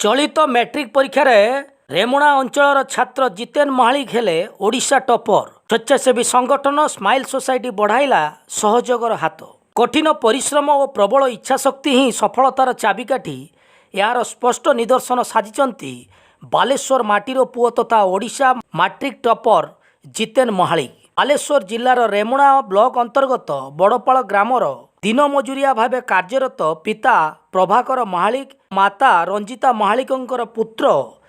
चलित मैट्रिक परीक्षा रेमुणा अंचल छात्र जितेन महालिक हेले ओडिशा टॉपर। स्वेच्छासेवी संगठन स्माइल सोसाइटी बढ़ाइला सहयोगर हाथ। कठिन परिश्रम और प्रबल इच्छाशक्ति ही सफलतार चाबिकाठी। यार स्पष्ट निदर्शन साजिचंती बालेश्वर माटीर पुओ तथा ओडिशा मैट्रिक टॉपर जितेन महालिक। बालेश्वर जिलार रेमुणा ब्लॉक अंतर्गत बड़पाल ग्रामर दिन मजुरिया भाव कार्यरत पिता प्रभाकर महालिक माता रंजिता महालिकंकर पुत्र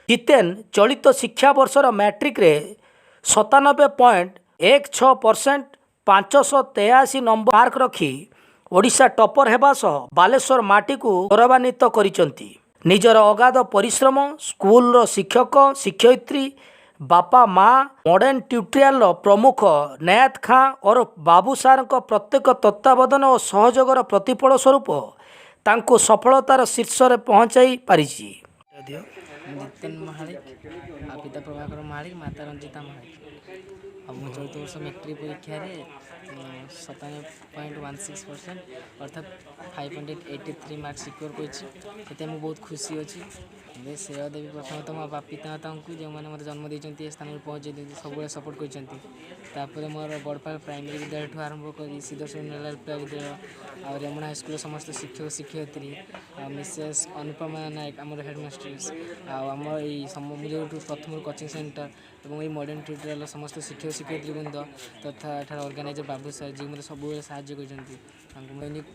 जितेन चलित शिक्षा वर्षर मैट्रिक रे 97.16% 583 नंबर मार्क रखी ओडिशा टॉपर हेबा सह बालेश्वर माटी को गौरवान्वित करिसंती। निजर अगाध परिश्रम स्कूल शिक्षक शिक्षयित्री बापा माँ मॉडर्न ट्यूटोरियल प्रमुख नयात खां और बाबू सार प्रत्येक तत्वावधान और सहयोगर प्रतिफल स्वरूप तांको सफलतार शीर्ष में पहुंचाई पारिछि। जितेन महालिक पिता प्रभाकर महालिक माता रंजिता महालिक अब मुझे चौथ वर्ष मैट्रिक परीक्षा 97.16% अर्थात 583 मार्क सिक्योर कर बहुत खुशी अच्छी। श्रेय देवी प्रथम मो पिता माता को जो मैंने मतलब जन्म देते स्थान में पहुँचे सब सपोर्ट कर मोर बड़पाल प्राइमरी विद्यालय आरंभ कर सिद्धेश्वर विद्यालय और रेमुणा हाईस्कूल समस्त शिक्षक शिक्षयित्री मिसेस अनुपमा नायक आम हेडमास्ट्रेस आम ये प्रथम कोचिंग सेंटर और ये मॉडर्न ट्यूटोरियल समस्त शिक्षक शिक्षयित्री वृंद तथा एठार ऑर्गेनाइजर बाबू सर जी मतलब सब साहाଯ୍य दैनिक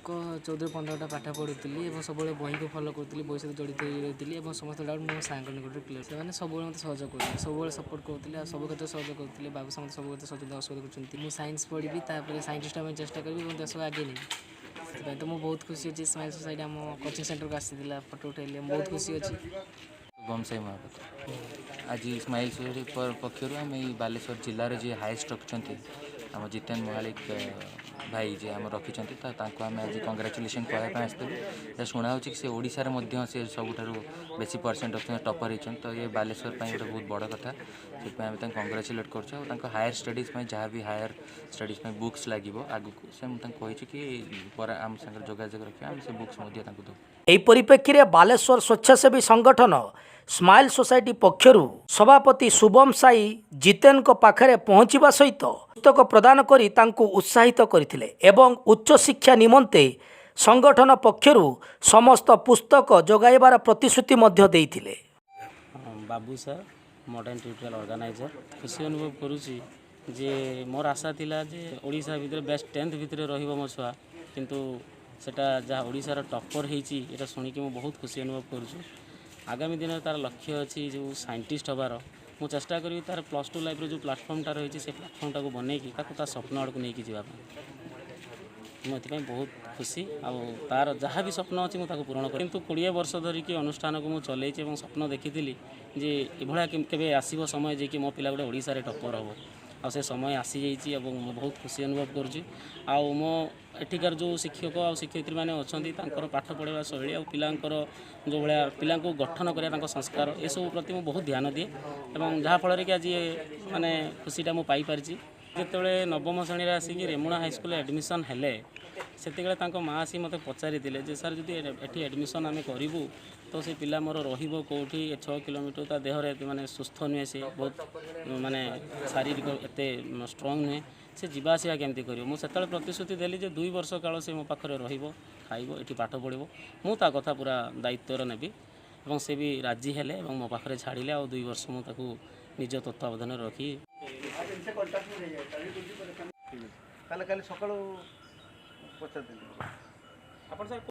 14-15टा पाठ पढ़ुली और सब बही को फॉलो करी बही सहित जड़ित रही समस्त डाउट मो सांग निकट क्लियर से सब मत सहयोग कर सब सपोर्ट करते सब क्षेत्र सहयोग करते बाबू समस्त सब क्षेत्र सहयोग कर साइंस पढ़ी साइंटिस्ट होगा चेष्टा करी देश आगे नहीं तो मुझे बहुत खुशी अच्छी स्माइल सोसाइटी आम कोचिंग सेंटर को आसाला फोटो उठेली बहुत खुशी अच्छी। गमसाई महापात्र आज स्माइल सोसाइटी पक्षर आम बालेश्वर जिलार जी हाइस्ट रखिंट आम जितेन महालिक भाई जी आम रखिंट आम आज कंग्राचुलेसन कहना आसलु शुणा हो सी ओडार से सबुठ बेसी परसेंट रखते टपर होती तो ये बालेश्वर गोटे बहुत बड़ कथा से कंग्राचुलेट कर हायर स्टडीज जहाँ भी हायर स्टडीज बुक्स लगे आगु से मुझे कि आम सागर जोगाजोग रखा से बुक्स दो। एही परिप्रेक्षी रे बालेश्वर स्वेच्छासेवी संगठन स्माइल सोसाइटी पक्षरु सभापति शुभम साई जितेन को पाखरे पहुंचीबा सहित पुस्तक प्रदान करी तांको उत्साहित करथिले एवं उच्च शिक्षा निमंते संगठन पक्षरु समस्त पुस्तक जोगाइबार प्रतिश्रुति मध्य देइथिले। बाबू सर मॉडर्न ट्यूटोरियल ऑर्गेनाइजर खुशी अनुभव करुची जे मोर आशा थिला जे ओडिशा भितर बेस्ट 10th भितर रहिबो मो छुआ किंतु सेटा जहाँ ओडिशार टॉपर होईची एटा सुनिकी मो बहुत खुशी अनुभव करुछु। आगामी दिन तार लक्ष्य अच्छी जो साइंटिस्ट हबार मु चेष्टा करी तार +2 लाइफ जो प्लाटफर्मटा रही से प्लाटफर्मटा को बनईकी तार स्वप्न आड़ को लेकिन जावाई मुझे बहुत खुशी आर जहाँ भी स्वप्न अच्छी मुझे पूरण कर किंतु 20 वर्ष धरिकी अनुष्ठान को मुझे चलई स्वप्न देखी जे यह केवे आसब समय जे कि मो पिला गोटे ओडिशा रे टॉपर हम आ से समय आसी जाइए बहुत खुशी अनुभव करुँची मो एठिकार जो शिक्षक आ शिक्षयित्री मैंने अच्छा पाठ पढ़ावा शैली आ पिलांकर जो भाया पिला गठन करा संस्कार ये सब प्रति मुझे बहुत ध्यान दिए और जहाँफल कि आज माने खुशीटा मुझे पाई जिते नवम श्रेणी आसिक रेमुणा हाईस्कूल एडमिशन हेले से माँ आसी मत पचारि जे सर जदि एटी एडमिशन आम करूँ तो से पिला मोर रोटी 6 किलोमीटर ता देहरे माने सुस्थ नुहे से बहुत माने शारीरिक एत स्ट्रंग नुहे से जीवा आसा केमती कर मुझे प्रतिश्रुति देली जे 2 वर्ष काल से मो पाखे खाइब ये पाठ पढ़ो मुझा कथा पूरा दायित्व नेबी और से भी राजी हेले मो पाखे छाड़िले आ 2 वर्ष मुझे निज तत्वावधान रखी